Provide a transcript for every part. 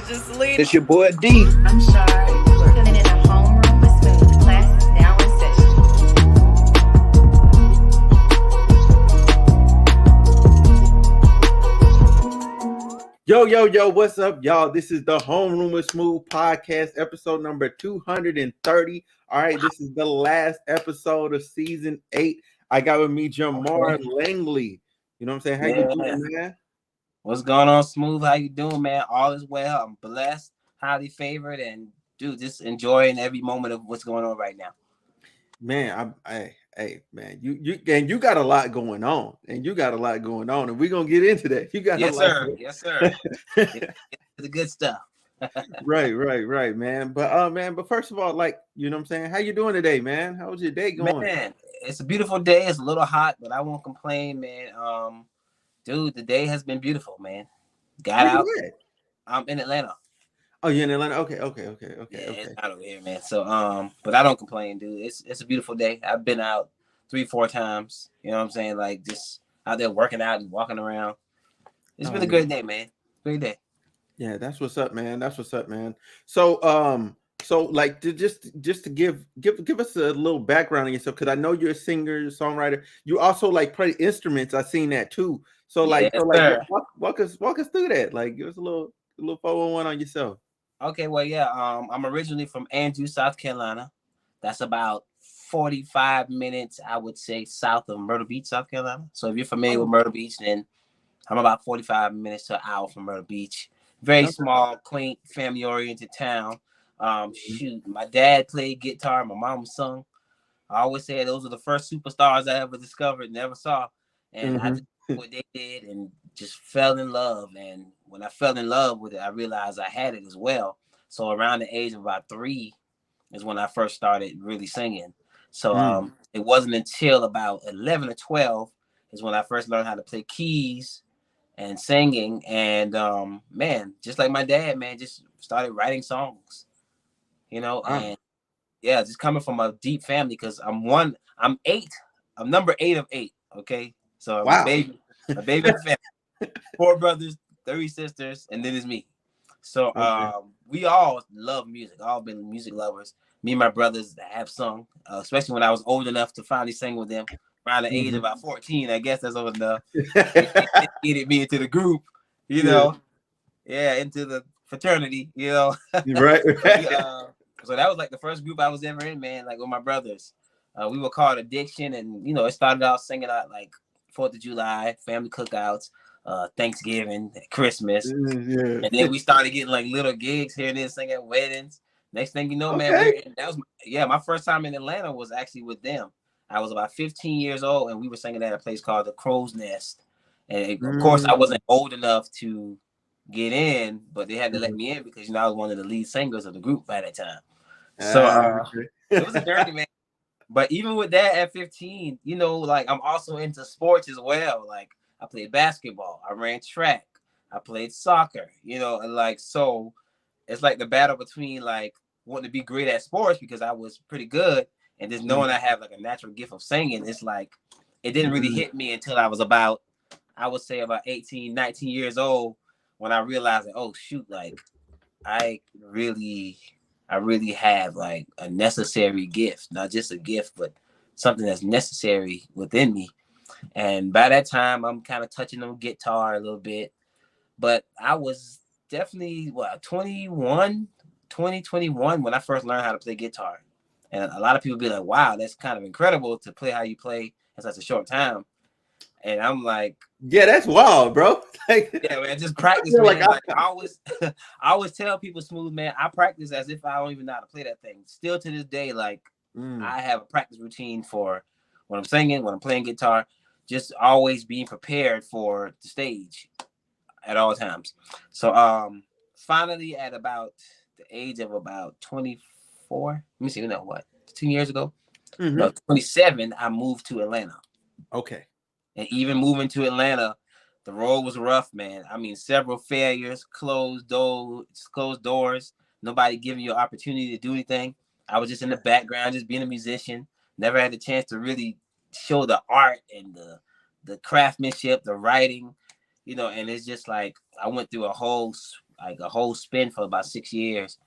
Just leave. It's your boy D. I'm sorry. We're in a homeroom with Smooth. Class is now in session. Yo, what's up, y'all? This is the Homeroom with Smooth podcast, episode number 230. All right, this is the last episode of season 8. I got with me Jamar Langley. You know what I'm saying? How you doing, man? What's going on, Smooth? How you doing, man? All is well. I'm blessed, highly favored, and dude, just enjoying every moment of what's going on right now. Man, hey, man, you got a lot going on, and we're gonna get into that. You got yes, a lot. Sir. Yes, sir. The good stuff. right, man. But first of all, like, you know what I'm saying? How you doing today, man? How was your day going? Man, it's a beautiful day. It's a little hot, but I won't complain, man. Dude, the day has been beautiful, man. Got out. I'm in Atlanta. Oh, you're in Atlanta? Okay. Yeah, it's hot over here, man. So, but I don't complain, dude. It's a beautiful day. I've been out 3-4 times. You know what I'm saying? Like, just out there working out and walking around. It's been a great day, man. Great day. Yeah, that's what's up, man. So like just to give us a little background on yourself, because I know you're a singer, songwriter. You also like play instruments. I've seen that too. So walk us through that. Like, give us a little 411 on yourself. Okay, well, yeah. I'm originally from Andrews, South Carolina. That's about 45 minutes, I would say, south of Myrtle Beach, South Carolina. So if you're familiar with Myrtle Beach, then I'm about 45 minutes to an hour from Myrtle Beach. Very small, quaint, family-oriented town. Shoot, my dad played guitar, my mom sung. I always say those are the first superstars I ever discovered, never saw. And I just did what they did and just fell in love. And when I fell in love with it, I realized I had it as well. So around the age of about 3 is when I first started really singing. So it wasn't until about 11 or 12 is when I first learned how to play keys and singing. And man, just like my dad, man, just started writing songs, you know. And yeah, just coming from a deep family, because I'm number 8 of 8. Okay, so my baby family, 4 brothers, 3 sisters, and then it's me. So we all love music, all been music lovers. Me and my brothers have sung, especially when I was old enough to finally sing with them. Around the age of about 14, I guess that's old enough. It get me into the group, you know, into the fraternity, you know. Right. So that was like the first group I was ever in, man. Like with my brothers, we were called Addiction, and you know, it started out singing out like 4th of July, family cookouts, Thanksgiving, Christmas, and then we started getting like little gigs here and there, singing at weddings. Next thing you know, man, my first time in Atlanta was actually with them. I was about 15 years old, and we were singing at a place called the Crow's Nest. And of course, I wasn't old enough to get in, but they had to let me in because, you know, I was one of the lead singers of the group by that time. So it was a journey, man. But even with that at 15, you know, like I'm also into sports as well. Like I played basketball, I ran track, I played soccer, you know, and like, so it's like the battle between like wanting to be great at sports because I was pretty good, and just knowing I have like a natural gift of singing. It's like, it didn't really hit me until I was about, I would say about 18, 19 years old, when I realized that, oh shoot, like I really have like a necessary gift, not just a gift, but something that's necessary within me. And by that time, I'm kind of touching on guitar a little bit, but I was definitely 2021 when I first learned how to play guitar. And a lot of people be like, wow, that's kind of incredible to play how you play in such a short time. And I'm like, yeah, that's wild, bro. Like, yeah, man, just practice, man. Like I always tell people, Smooth, man, I practice as if I don't even know how to play that thing. Still to this day, like I have a practice routine for when I'm singing, when I'm playing guitar, just always being prepared for the stage at all times. So finally at about the age of about 24, let me see, 2 years ago, about 27, I moved to Atlanta. Okay. And even moving to Atlanta, the road was rough, man. I mean, several failures, closed doors, nobody giving you an opportunity to do anything. I was just in the background, just being a musician. Never had the chance to really show the art and the craftsmanship, the writing, you know. And it's just like I went through a whole like a whole spin for about 6 years.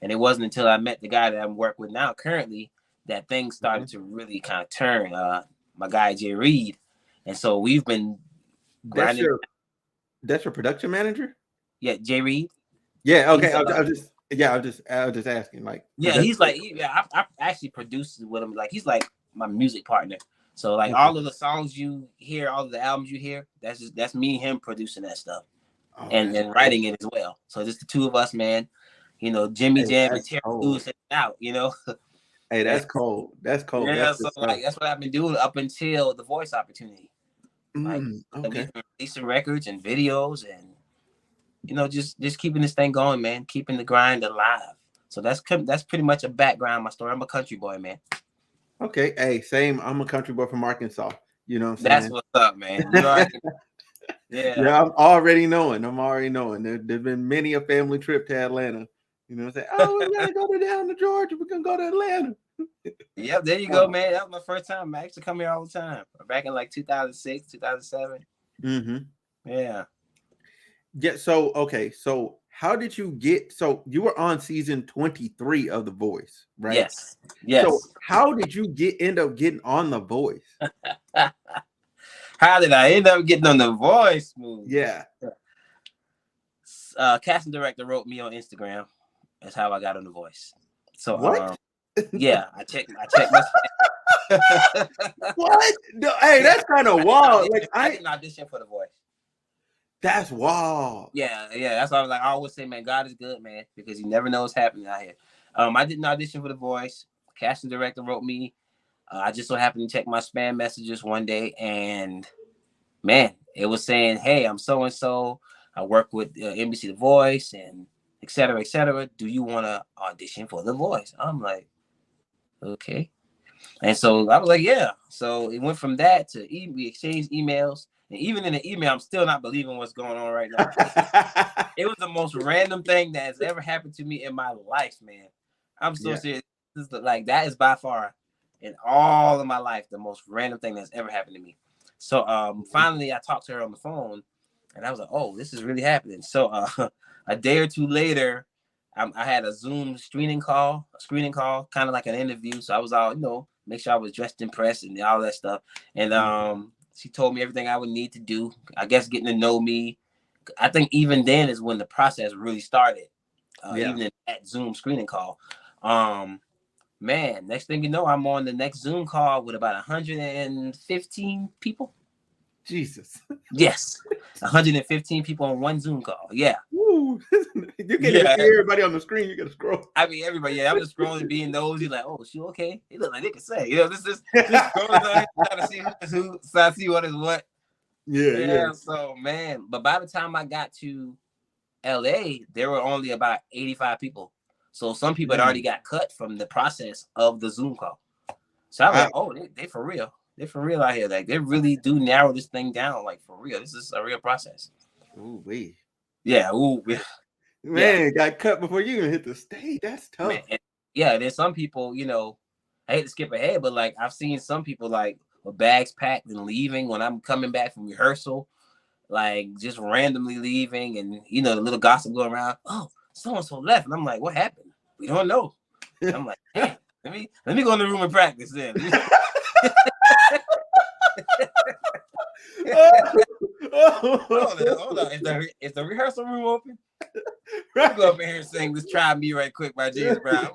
And it wasn't until I met the guy that I'm working with now currently that things started to really kind of turn. My guy Jay Reed. And so we've been That's grinding. your production manager? Yeah, Jay Reed. Yeah, okay. He's, I was just asking. Like, yeah, he's like, I actually produced with him. Like, he's like my music partner. So like okay. all of the songs you hear, all of the albums you hear, that's me and him producing that stuff, Oh, and writing it as well. So just the two of us, man. You know, Jimmy Jam and Terry Lewis out. You know. Hey, that's cold. That's cold. Yeah, That's so like that's what I've been doing up until the Voice opportunity. Like okay. we've been releasing records and videos, and you know, just keeping this thing going, man. Keeping the grind alive. So that's pretty much a background, my story. I'm a country boy, man. Okay. Hey, same. I'm a country boy from Arkansas. You know what I'm saying? That's what's up, man. You already, yeah. Yeah, I'm already knowing. There's been many a family trip to Atlanta. You know what I'm saying? Oh, we're gonna go down to Georgia. We're gonna go to Atlanta. Yep, there you go, man. That was my first time. I used to come here all the time. Back in like 2006, 2007. Mm-hmm. Yeah. Yeah. So okay. So how did you get? So you were on season 23 of The Voice, right? Yes. Yes. So how did you end up getting on The Voice? How did I end up getting on The Voice? Smooth? Yeah. Casting director wrote me on Instagram. That's how I got on The Voice. So what? Yeah, I checked my. What? No, hey, that's kind of wild. Like I didn't audition for The Voice. That's wild. Yeah. That's why I was like, I always say, man, God is good, man, because you never know what's happening out here. I didn't audition for The Voice. Casting director wrote me. I just so happened to check my spam messages one day, and man, it was saying, "Hey, I'm so and so. I work with NBC The Voice, and et cetera, et cetera. Do you want to audition for The Voice?" I'm like, okay. And so I was like, yeah. So it went from that to we exchanged emails. And even in the email, I'm still not believing what's going on right now. It was the most random thing that has ever happened to me in my life, man. I'm so serious. This is like, that is by far in all of my life the most random thing that's ever happened to me. So finally I talked to her on the phone, and I was like, oh, this is really happening. So a day or two later, I had a Zoom screening call, kind of like an interview. So I was all, make sure I was dressed and pressed and all that stuff. And she told me everything I would need to do. I guess getting to know me. I think even then is when the process really started. Even in that Zoom screening call. Man, next thing you know, I'm on the next Zoom call with about 115 people. Jesus. Yes. 115 people on one Zoom call. Yeah. Woo. You can't even see everybody on the screen. You gotta scroll. I mean, everybody. Yeah, I'm just scrolling, being nosy, like, oh, she okay? It look like they can say, this scrolling down, trying to see who, so I see what is what. Yeah. So, man, but by the time I got to LA, there were only about 85 people. So some people had already got cut from the process of the Zoom call. So I was like, oh, they for real. They're for real out here. Like, they really do narrow this thing down, like, for real. This is a real process. Ooh, wee. Yeah. Ooh, man, got cut before you even hit the stage. That's tough. Man, there's some people, I hate to skip ahead, but like I've seen some people like with bags packed and leaving when I'm coming back from rehearsal, like just randomly leaving, and the little gossip going around. Oh, so and so left, and I'm like, what happened? We don't know. And I'm like, hey, let me go in the room and practice then. Hold on. Is the rehearsal room open? Right. Go up in here and sing this "Try Me" right quick by James Brown.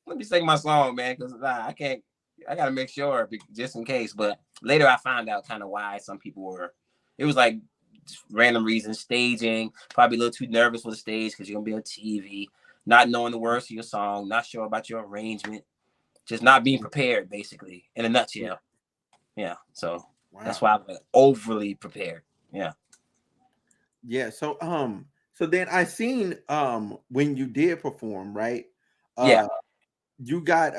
Let me sing my song, man, because I can't. I gotta make sure just in case. But later I found out kind of why some people were. It was like random reasons, staging, probably a little too nervous for the stage because you're gonna be on TV, not knowing the words to your song, not sure about your arrangement, just not being prepared, basically, in a nutshell. Yeah. So that's why I'm overly prepared. Yeah. Yeah. So so then I seen when you did perform, right? You got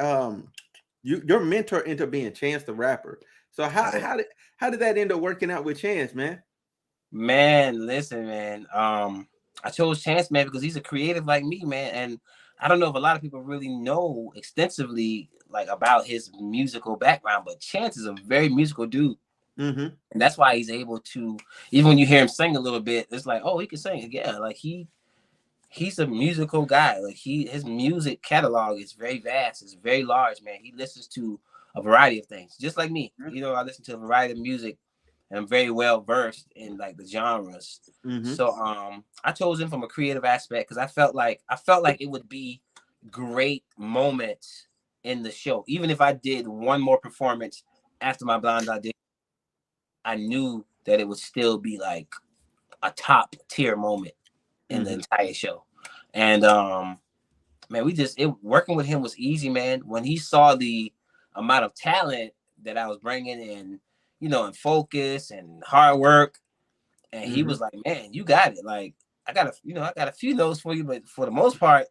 your mentor ended up being Chance the Rapper. So how did that end up working out with Chance, man? Man, listen, man. I chose Chance, man, because he's a creative like me, man. And I don't know if a lot of people really know extensively like about his musical background, but Chance is a very musical dude. Mm-hmm. And that's why he's able to, even when you hear him sing a little bit, it's like, oh, he can sing. Yeah, like he's a musical guy. Like his music catalog is very vast. It's very large, man. He listens to a variety of things, just like me. You know, I listen to a variety of music, and I'm very well versed in like the genres. Mm-hmm. So I chose him from a creative aspect because I felt like it would be great moments in the show. Even if I did one more performance after my blind audition, I knew that it would still be like a top tier moment in the Mm-hmm. entire show. And man, working with him was easy, man. When he saw the amount of talent that I was bringing in, you know, and focus and hard work, and he Mm-hmm. was like, "Man, you got it. Like, I got a few notes for you, but for the most part,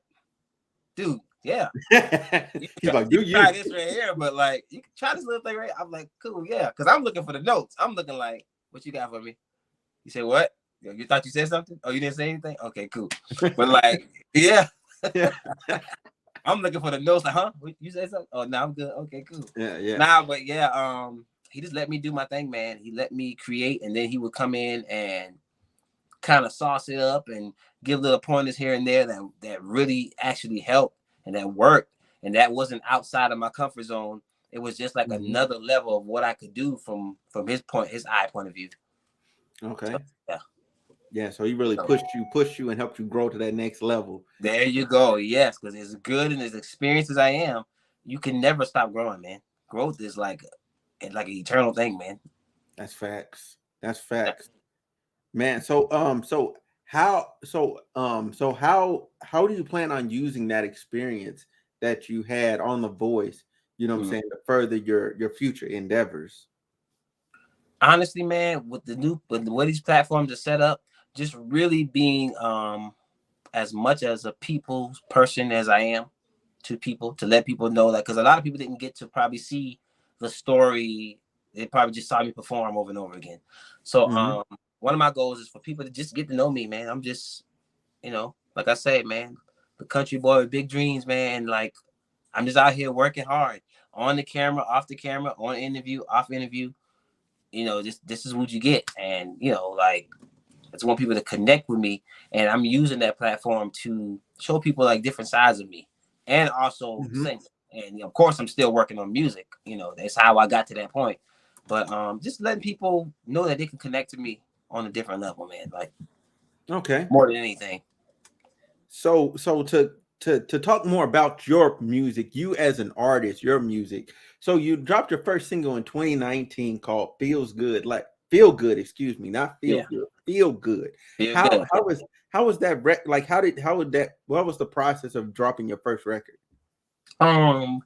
dude, yeah, He's like, you do can try you? this right here, but like, you can try this little thing right." I'm like, "Cool, yeah," because I'm looking for the notes. I'm looking like, "What you got for me?" You say what? You thought you said something? Oh, you didn't say anything? Okay, cool. But like, yeah, Yeah. I'm looking for the notes. Like, huh? You said something? Oh, no, I'm good. Okay, cool. Yeah. Yeah. Nah, but yeah, he just let me do my thing, man. He let me create, and then he would come in and kind of sauce it up and give little pointers here and there that really actually helped and that worked, and that wasn't outside of my comfort zone. It was just like Mm-hmm. another level of what I could do from his eye point of view. So Okay. yeah. Yeah. So he really pushed you, and helped you grow to that next level. There you go. Yes, because as good and as experienced as I am, you can never stop growing, man. Growth is like an eternal thing, man. That's facts. That's facts. Man, so how do you plan on using that experience that you had on The Voice, you know what I'm Mhm. saying, to further your future endeavors? Honestly, man, with the way these platforms are set up, just really being as much as a people's person as I am to people, to let people know that, because a lot of people didn't get to probably see the story. They probably just saw me perform over and over again. So Mm-hmm. one of my goals is for people to just get to know me, man. I'm just, like I say, man, the country boy with big dreams, man. Like, I'm just out here working hard on the camera, off the camera, on interview, off interview. This is what you get. And, like, I just want people to connect with me. And I'm using that platform to show people like different sides of me and also Mm-hmm. sing. And of course, I'm still working on music. That's how I got to that point. But just letting people know that they can connect to me on a different level, man. Like, Okay. more than anything. So to talk more about your music, you as an artist, your music. So you dropped your first single in 2019 called Feels Good, like Feel Good, excuse me, not Feel Yeah. Good, Feel Good. Feel How good. how was how was that like how would that what was the process of dropping your first record? Um,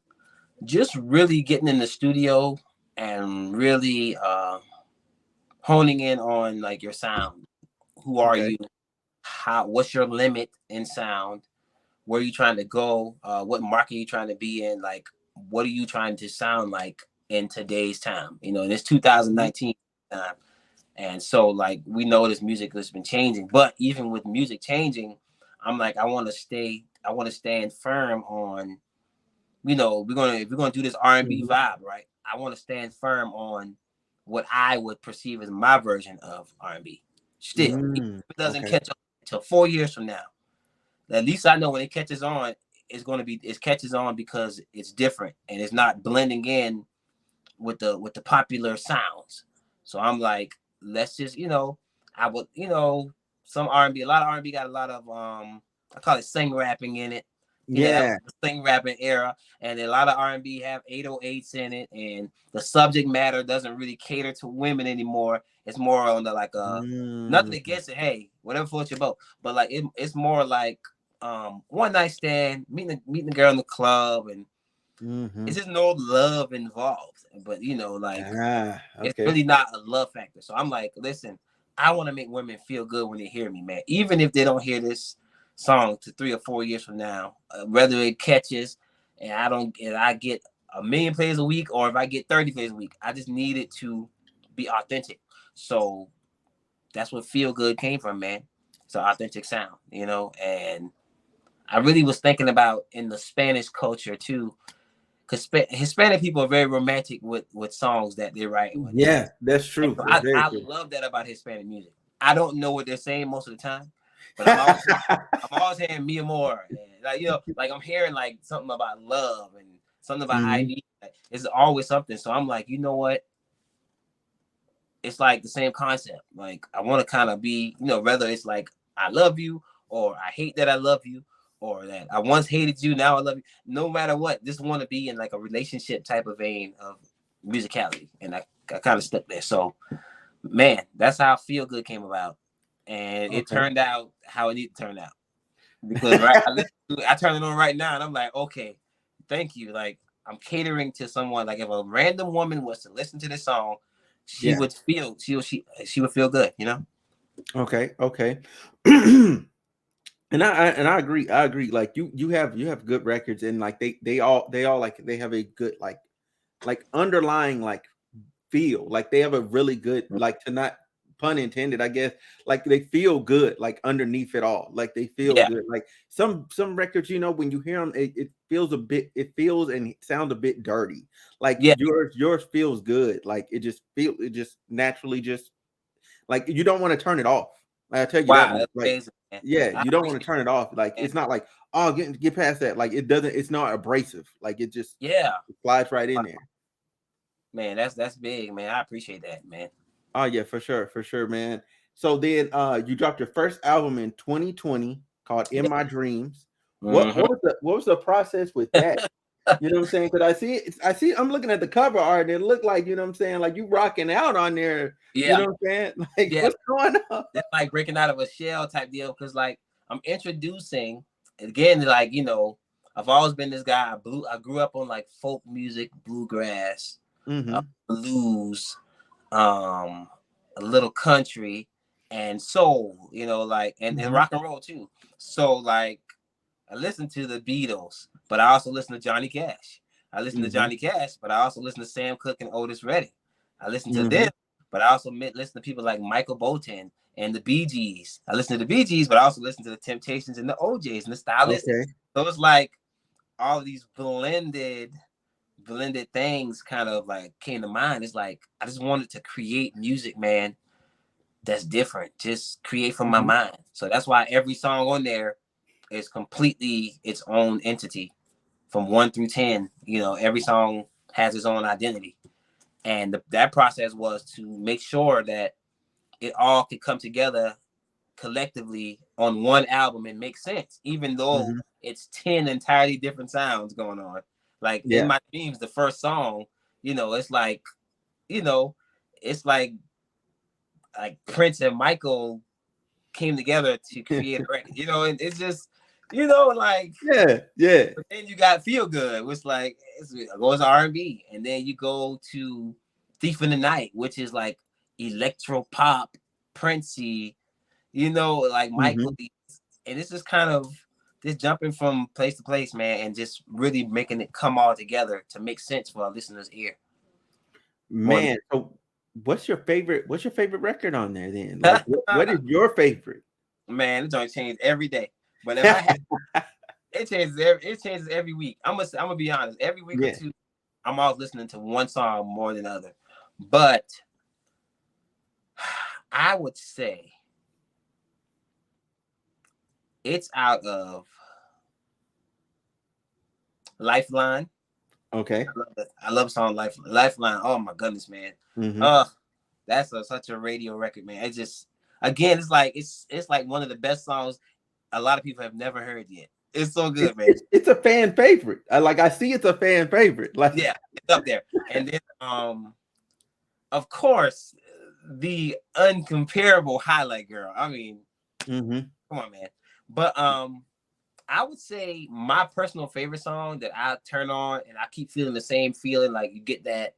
just really getting in the studio and really honing in on like your sound. Who are Okay. you? What's your limit in sound? Where are you trying to go? What market are you trying to be in? Like, what are you trying to sound like in today's time? In this Mhm. 2019 time. And so like we know this music has been changing, but even with music changing, I'm like, I want to stand firm on, if we're gonna do this R&B Mhm. vibe, right? I want to stand firm on what I would perceive as my version of R&B. Still, even Mm, if it doesn't okay. catch on until 4 years from now, at least I know when it catches on, it catches on because it's different and it's not blending in with the popular sounds. So I'm like, let's just, I would, some R&B, a lot of R&B got a lot of I call it sing rapping in it. That was Yeah. the sing rapping era, and a lot of R&B have 808s in it, and the subject matter doesn't really cater to women anymore. It's more on the like nothing Mm, against it. Hey, whatever floats your boat, but like it's more like one night stand, meeting the girl in the club, and hmm. it's just no love involved. But like Ah, it's okay. really not a love factor. So I'm like, listen, I want to make women feel good when they hear me, man. Even if they don't hear this song to 3 or 4 years from now, whether it catches and I get a million plays a week, or if I get 30 plays a week, I just need it to be authentic. So that's what Feel Good came from, man. It's an authentic sound, and I really was thinking about in the Spanish culture too. because Hispanic people are very romantic with songs that they write. Yeah, that's And true. so That's very I true. love that about Hispanic music. I don't know what they're saying most of the time, but I'm always hearing me more, and like like I'm hearing like something about love and something about I Mhm. need. Like, it's always something. So I'm like, you know what? It's like the same concept. Like I want to kind of be, whether it's like I love you or I hate that I love you or that I once hated you, now I love you. No matter what, just want to be in like a relationship type of vein of musicality, and I kind of stuck there. So man, that's how Feel Good came about, and it Okay. turned out how it needed to turn out. Because right, I turn it on right now, and I'm like, okay, thank you. Like I'm catering to someone. Like if a random woman was to listen to this song, she Yeah. would feel she would feel good. You know? Okay. Okay. And I agree. I agree. Like you have good records, and like they all like they have a good like underlying like feel. Like they have a really good like to not pun intended, I guess. Like they feel good like underneath it all. Like they feel Yeah. good. Like some records, when you hear them, it feels it feels and sounds a bit dirty. Like Yeah. yours feels good. Like it just naturally just like you don't want to turn it off. Like, I tell you that Wow, much. that's Like, amazing, man. yeah, I you don't want to appreciate turn it off. Like, it, man. it's not like, oh, get past that. Like, it's not abrasive. Like, Yeah, it slides right in there. man, that's big, man. I appreciate that, man. Oh yeah, for sure, man. So then, you dropped your first album in 2020 called "In Yeah. My Dreams." What Hmm. what was the process with that? You know what I'm saying? Because I see, I'm looking at the cover art and it looked like, you know what I'm saying, like you rocking out on there. You Yeah, know what I'm saying? Like, yeah. what's going on? It's like breaking out of a shell type deal because like I'm introducing again, like I've always been this guy. I grew up on like folk music, bluegrass, Mm-hmm. blues, um, a little country, and soul. Like and Mm-hmm. rock and roll too. So like I listen to the Beatles, but I also listen to Johnny Cash. I listen to Mm-hmm. Johnny Cash, but I also listen to Sam Cooke and Otis Redding. I listen to Mm-hmm. them, but I also listen to people like Michael Bolton and the Bee Gees. I listen to the Bee Gees, but I also listen to the Temptations and the OJs and the Stylistics. Okay. So it's like all of these blended things kind of like came to mind. It's like I just wanted to create music, man, that's different. Just create from my Mhm. mind. So that's why every song on there is completely its own entity from 1 through 10. Every song has its own identity, and that process was to make sure that it all could come together collectively on one album and make sense, even though Mhm. it's 10 entirely different sounds going on. Like in Yeah. my dreams, the first song, it's like, you know, it's like Prince and Michael came together to create a record, and it's just, like. Yeah. Yeah. But then you got Feel Good, which like it goes R&B, and then you go to Thief in the Night, which is like electro pop, Princey, like Michael Mhm. D. And it's just kind of just jumping from place to place, man, and just really making it come all together to make sense for our listeners' ear. More Man, so what's your favorite record on there then? Like what is your favorite? man, it don't change every day. But if I had it changes every week. I'm gonna be honest. Every week or Yeah. two, I'm always listening to one song more than other. But I would say it's out of Lifeline. Okay. I love song Lifeline. Oh my goodness, man. Mhm. Uh that's such a radio record, man. It just again, it's like one of the best songs a lot of people have never heard yet. It's so It's good, man. it's it's a fan favorite. I see it's a fan favorite. Like Yeah, it's up there. And then of course, the uncomparable Highlight Girl. I mean, Mhm. come on, man. But I would say my personal favorite song that I turn on and I keep feeling the same feeling, like you get that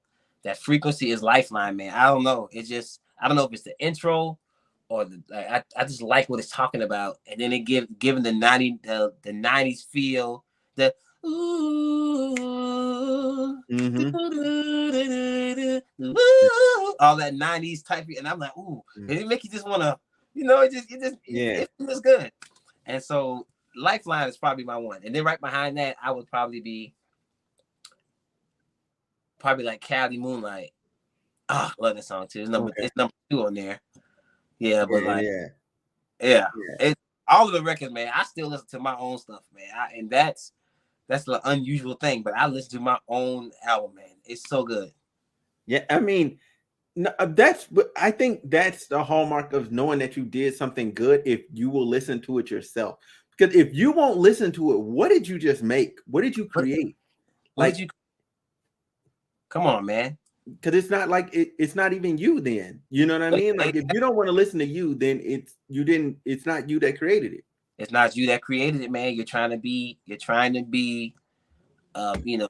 frequency, is Lifeline, man. I don't know. I don't know if it's the intro or I just like what it's talking about. And then it given the 90s feel, the ooh, Mhm. all that 90s type, and I'm like, ooh, Mm. and it make you just wanna, Yeah. it feels good. And so Lifeline is probably my one. And then right behind that, I would probably be probably like Cali Moonlight. Ah, I love that song too. Okay. It's number 2 on there. Yeah, but like, Yeah. yeah, Yeah. it all of the records, man. I still listen to my own stuff, man. And that's the unusual thing. But I listen to my own album, man. It's so good. Yeah. I mean, no, that's I think that's the hallmark of knowing that you did something good if you will listen to it yourself. Because if you won't listen to it, what did you just make? What did you What, create? what Like, did you? Come on, man. because it's not like it's not even you. Then you know what I mean. Like, if you don't want to listen to you, then it's not you that created it. It's not you that created it, man. You're trying to be, you know,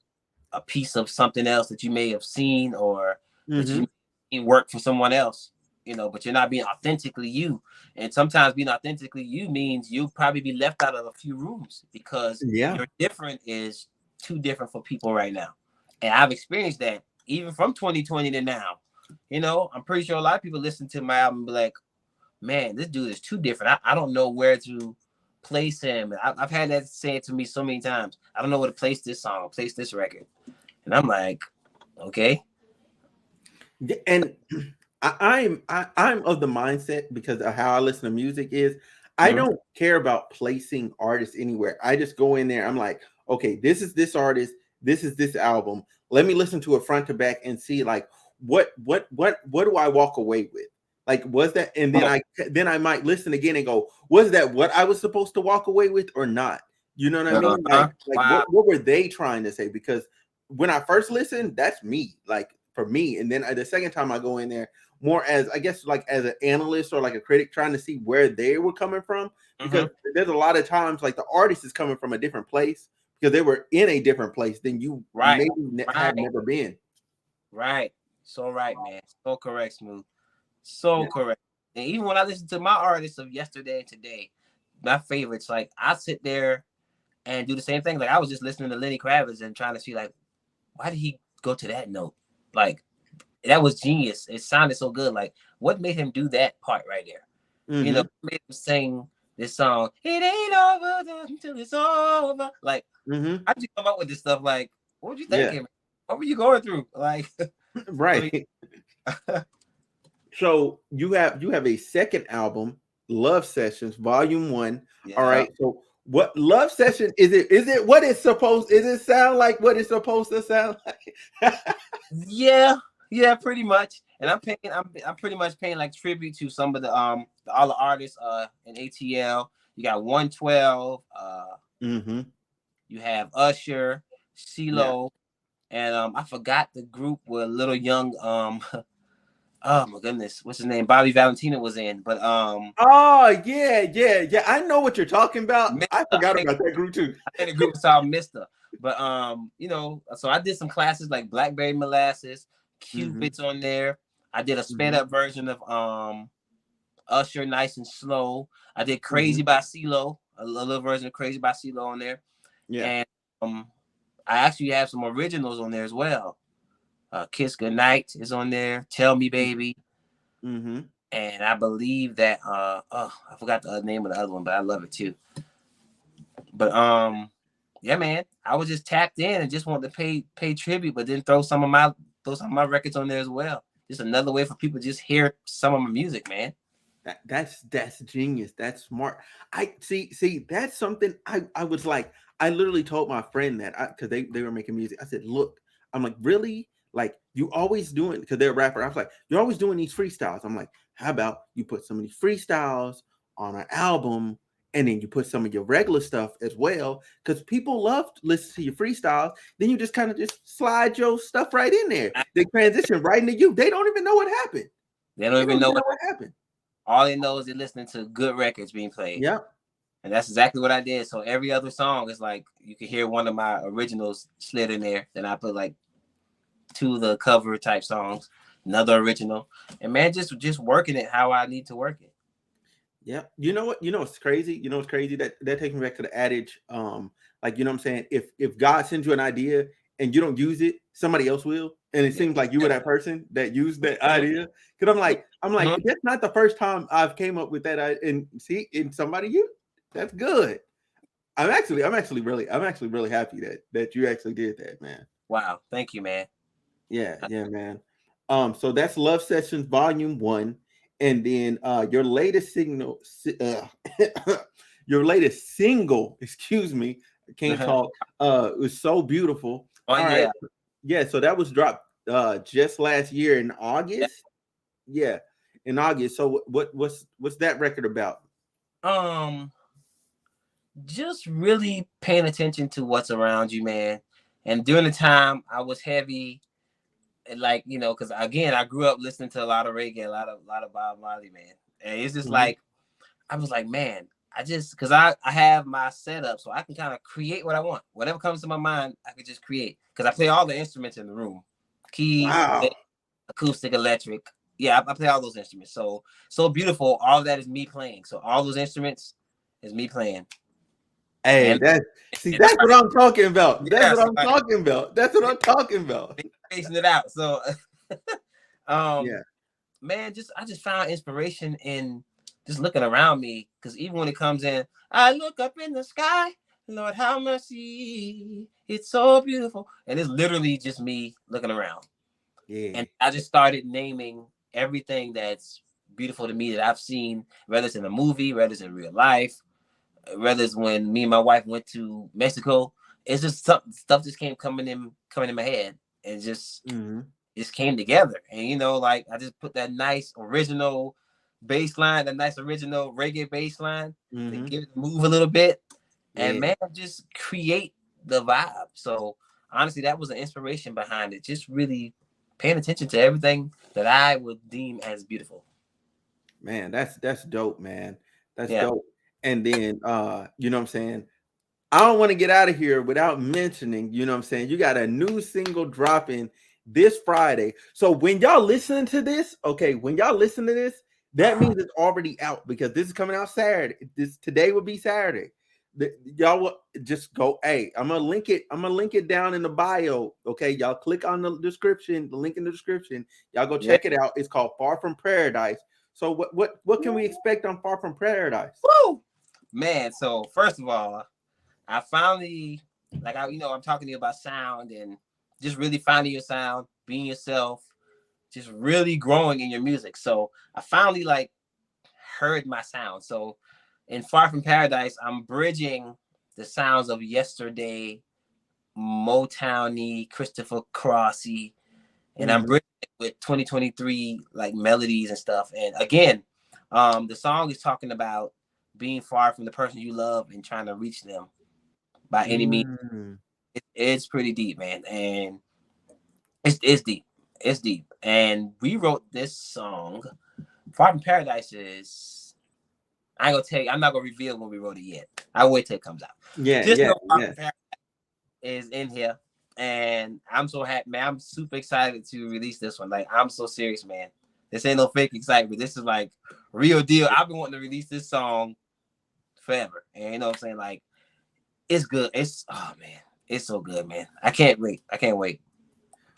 a piece of something else that you may have seen or that Mm-hmm. you work for someone else, you know, but you're not being authentically you. And sometimes being authentically you means you'll probably be left out of a few rooms because Yeah. your different is too different for people right now. And I've experienced that even from 2020 to now. You know, I'm pretty sure a lot of people listen to my album and be like, man, this dude is too different. I don't know where to place him. I've had that said to me so many times. I don't know where to place this song, place this record. And I'm like, okay. And I'm of the mindset, because of how I listen to music, is I Mhm. don't care about placing artists anywhere. I just go in there. I'm like, okay, this is this artist, this is this album. Let me listen to it front to back and see like what do I walk away with? Like, was that, and then I might listen again and go, was that what I was supposed to walk away with or not? You know what I mean? Like Wow. what were they trying to say? Because when I first listened, that's me. Like, for me, and then the second time I go in there, more as, I guess, like as an analyst or like a critic, trying to see where they were coming from, because there's a lot of times like the artist is coming from a different place because they were in a different place than you Right. maybe have never been. Right. So right, man. So correct, Smooth. So Yeah. correct. And even when I listen to my artists of yesterday and today, my favorites, like I sit there and do the same thing. Like I was just listening to Lenny Kravitz and trying to see like, why did he go to that note? Like that was genius. It sounded so good. Like what made him do that part right there? You know, made him sing this song. It ain't over until it's over. Like, how'd you come up with this stuff? Like, what were you Yeah. thinking? What were you going through? Like, Right. So you have a second album, Love Sessions, Volume 1. yeah. All right. So what Love Session is it? Is it what it's supposed? Is it sound like what it's supposed to sound like? Yeah, pretty much. And I'm pretty much paying like tribute to some of the all the artists in ATL. You got 112, you have Usher, Yeah. CeeLo, and I forgot the group where Little Young oh my goodness, what's his name? Bobby Valentina was in, but Oh yeah. I know what you're talking about. Mister, I forgot about that group too. I think the group was called Mister. But you know, so I did some classes like Blackberry Molasses, Cupid's on there. I did a sped up version of Usher, Nice and Slow. I did Crazy by CeeLo, a little version of Crazy by CeeLo on there. Yeah. And I actually have some originals on there as well. Kiss Goodnight is on there. Tell Me Baby. And I believe that I forgot the name of the other one, but I love it too. But yeah, man, I was just tapped in and just wanted to pay tribute, but then throw some of my records on there as well. Just another way for people to just hear some of my music, man. That's genius. That's smart. I see that's something I was like, I literally told my friend that, because they were making music. I said, look, I'm like, really? Like, you always doing, because they're a rapper. I was like, you're always doing these freestyles. I'm like, how about you put some of these freestyles on an album, and then you put some of your regular stuff as well, because people love to listen to your freestyles. Then you just kind of just slide your stuff right in there. They transition right into you. They don't even know what happened. They don't even know what happened. All they know is they're listening to good records being played. Yeah. And that's exactly what I did. So every other song is like, you can hear one of my originals slid in there. Then I put like 2 of the cover type songs, another original. And man, just working it how I need to work it. Yeah. You know what? It's crazy. It's crazy that takes me back to the adage. Like, you know what I'm saying? If God sends you an idea and you don't use it, somebody else will. And it seems like you were that person that used that idea. Because I'm like, that's not the first time I've came up with that. And see, in somebody that's good. I'm actually really happy that you actually did that, man. Wow. Thank you, man. Yeah, man. So that's Love Sessions Volume 1. And then your latest your latest single, excuse me, I can't talk, was So Beautiful. Oh All right. yeah. Yeah, so that was dropped just last year in Yeah. August. Yeah, in August. So what's that record about? Um, just really paying attention to what's around you, man. And during the time I was heavy, and like, because again, I grew up listening to a lot of reggae, a lot of Bob Marley, man. And it's just Mhm. like I was like, man, I just because I have my setup, so I can kind of create what I want. Whatever comes to my mind, I could just create. Because I play all the instruments in the room, keys, Wow. acoustic, electric. Yeah, I play all those instruments. So beautiful. All of that is me playing. So all those instruments is me playing. Hey, And that's what I'm talking about. That's yeah, what so I'm like talking about. That's what I'm talking about. facing it out. So um Yeah. man, I just found inspiration in just looking around me. Because even when it comes in, I look up in the sky, Lord, how mercy, it's so beautiful, and it's literally just me looking around. Yeah. And I just started naming everything that's beautiful to me that I've seen, whether it's in a movie, whether it's in real life, whether it's when me and my wife went to Mexico. It's just stuff just came coming in my head, and Mhm. just came together. And like I just put that nice original bass line, that nice original reggae bass line to Mhm. give it move a little bit, and Yeah. man, just create the vibe. So honestly, that was an inspiration behind it. Just really paying attention to everything that I would deem as beautiful. Man, that's dope, man. That's Yeah. dope. And then you know what I'm saying? I don't want to get out of here without mentioning, you know what I'm saying? You got a new single dropping this Friday. So when y'all listening to this, okay, when y'all listen to this, that means it's already out because this is coming out Saturday. This today will be Saturday. Y'all will just go, hey, I'm gonna link it. I'm gonna link it down in the bio. Okay, y'all click on the description, the link in the description. Y'all go Yeah. check it out. It's called Far From Paradise. So what can we expect on Far From Paradise? Woo! Man, so first of all, I finally, like I'm talking to you about sound and just really finding your sound, being yourself, just really growing in your music. So I finally like heard my sound. So in Far From Paradise, I'm bridging the sounds of yesterday, Motowny, Christopher Crossy, and I'm Mhm. bridging it with 2023 like melodies and stuff. And again, the song is talking about being far from the person you love and trying to reach them by any means. Mm. It's pretty deep, man, and it's deep. It's deep. And we wrote this song. Far From Paradise is. I ain't gonna tell you. I'm not gonna reveal when we wrote it yet. I'll wait till it comes out. Yeah, Just yeah, know Far yeah. From Paradise is in here, and I'm so happy, man. I'm super excited to release this one. Like, I'm so serious, man. This ain't no fake excitement. This is like real deal. I've been wanting to release this song forever, and you know what I'm saying? Like, it's good. Oh man, it's so good, man. I can't wait. I can't wait.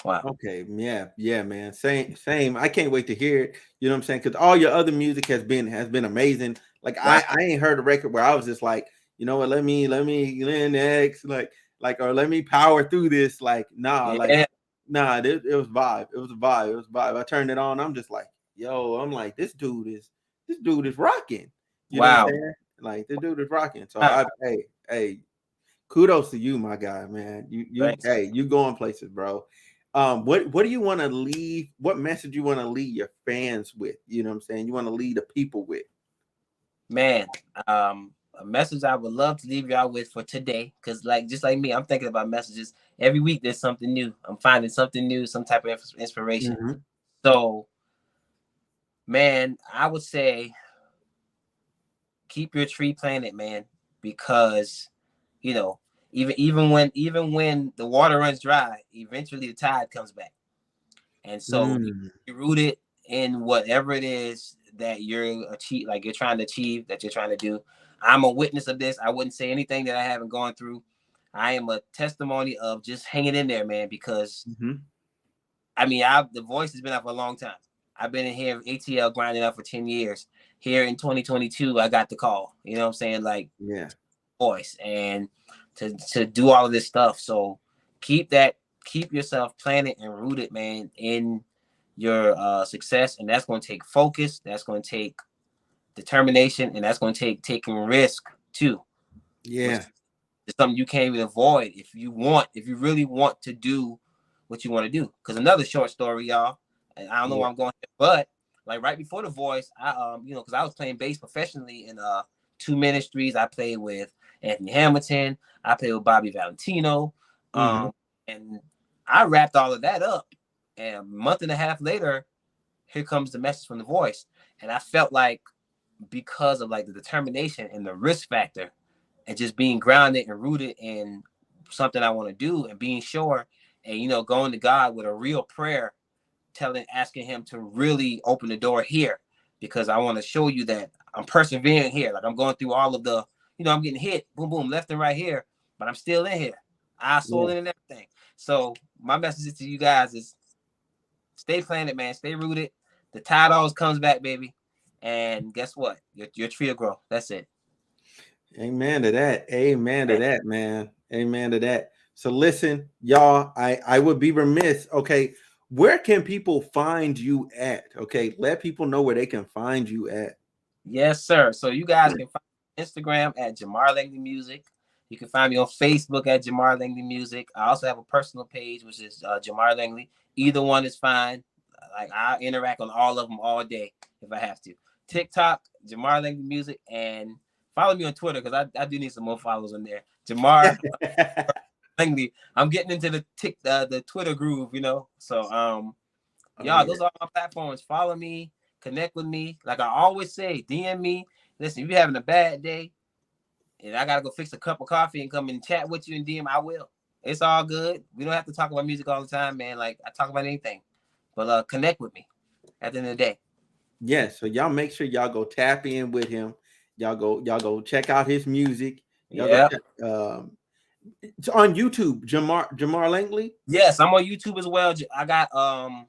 Wow. Okay, yeah, yeah, man. Same. I can't wait to hear it. You know what I'm saying? Because all your other music has been amazing. Like Wow. I ain't heard a record where I was just like, you know what, let me next, like or let me power through this. Yeah. Nah, it was vibe. It was a vibe. It was a vibe. I turned it on. I'm just like, yo, I'm like, this dude is rocking. You know what I'm Wow. saying? Like this dude is rocking. So Wow. hey, kudos to you, my guy, man. Thanks. You going places, bro. What do you want to leave? What message you want to leave your fans with? You know what I'm saying? You want to lead the people with? Man, a message I would love to leave y'all with for today, because like just like me, I'm thinking about messages every week. There's something new. I'm finding something new, some type of inspiration. Mhm. So, man, I would say keep your tree planted, man, because you know even when the water runs dry, eventually the tide comes back. And so Mm. you root it in whatever it is that you're trying to achieve, that you're trying to do. I'm a witness of this. I wouldn't say anything that I haven't gone through. I am a testimony of just hanging in there, man, because Mhm. I mean, the voice has been out for a long time. I've been in here ATL grinding out for 10 years. Here in 2022, I got the call. You know what I'm saying? Like Yeah. voice and to do all of this stuff. So keep that keep yourself planted and rooted, man, in your success, and that's going to take focus. That's going to take determination, and that's going to take taking risk too. Which Yeah. is something you can't even avoid if you really want to do what you want to do. Because another short story, y'all, and I don't know where I'm going, but like right before The Voice, I because I was playing bass professionally in two ministries. I played with Anthony Hamilton. I played with Bobby Valentino, and I wrapped all of that up. And a month and a half later, here comes the message from The Voice, and I felt like because of like the determination and the risk factor, and just being grounded and rooted in something I want to do, and being sure, and going to God with a real prayer, asking Him to really open the door here, because I want to show you that I'm persevering here. Like I'm going through all of the, I'm getting hit, boom, boom, left and right here, but I'm still in here, eye, soul, and everything. So my message to you guys is stay planted, man, stay rooted. The tide always comes back, baby. And guess what? Your tree will grow. That's it. Amen to that. Amen to that, man. Amen to that. So listen, y'all, I would be remiss. Okay, where can people find you at? Okay, let people know where they can find you at. Yes, sir. So you guys can find me on Instagram at Jamar Langley Music. You can find me on Facebook at Jamar Langley Music. I also have a personal page, which is Jamar Langley. Either one is fine. Like I interact on all of them all day if I have to. TikTok, Jamar Langley Music, and follow me on Twitter because I do need some more followers on there. Jamar Langley. I'm getting into the Twitter groove, So y'all, those are my platforms. Follow me, connect with me. Like I always say, DM me. Listen, if you're having a bad day and I gotta go fix a cup of coffee and come and chat with you and DM, I will. It's all good. We don't have to talk about music all the time, man. Like I talk about anything. But connect with me at the end of the day. Yeah, so y'all make sure y'all go tap in with him. Y'all go check out his music. Y'all go check, it's on YouTube, Jamar Langley. Yes, I'm on YouTube as well. I got 3-4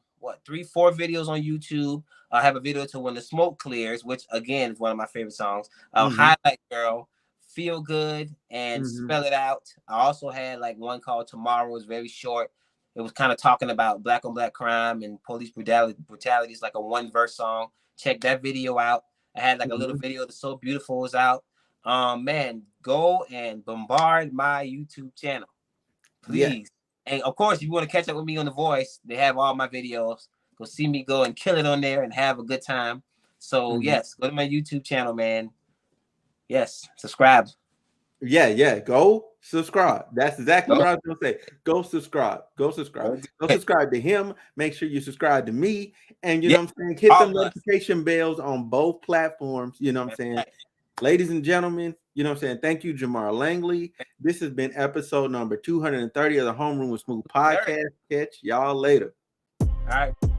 videos on YouTube. I have a video to When the Smoke Clears, which again is one of my favorite songs. Highlight Girl, Feel Good, and Spell It Out. I also had like one called Tomorrow. It's very short. It was kind of talking about black on black crime and police brutality. It's like a 1-verse song. Check that video out. I had like a little video that's So Beautiful was out. Man, go and bombard my YouTube channel, please. And of course, if you want to catch up with me on The Voice, they have all my videos. Go see me go and kill it on there and have a good time. So yes, go to my YouTube channel, man. Yes, subscribe. Yeah. Go subscribe. That's exactly what I was gonna say. Go subscribe. Go subscribe to him. Make sure you subscribe to me. And you know what I'm saying? Hit the notification bells on both platforms. You know what I'm saying? Right. Ladies and gentlemen, you know what I'm saying? Thank you, Jamar Langley. This has been episode number 230 of the Homeroom with Smooth podcast. Catch y'all later. All right.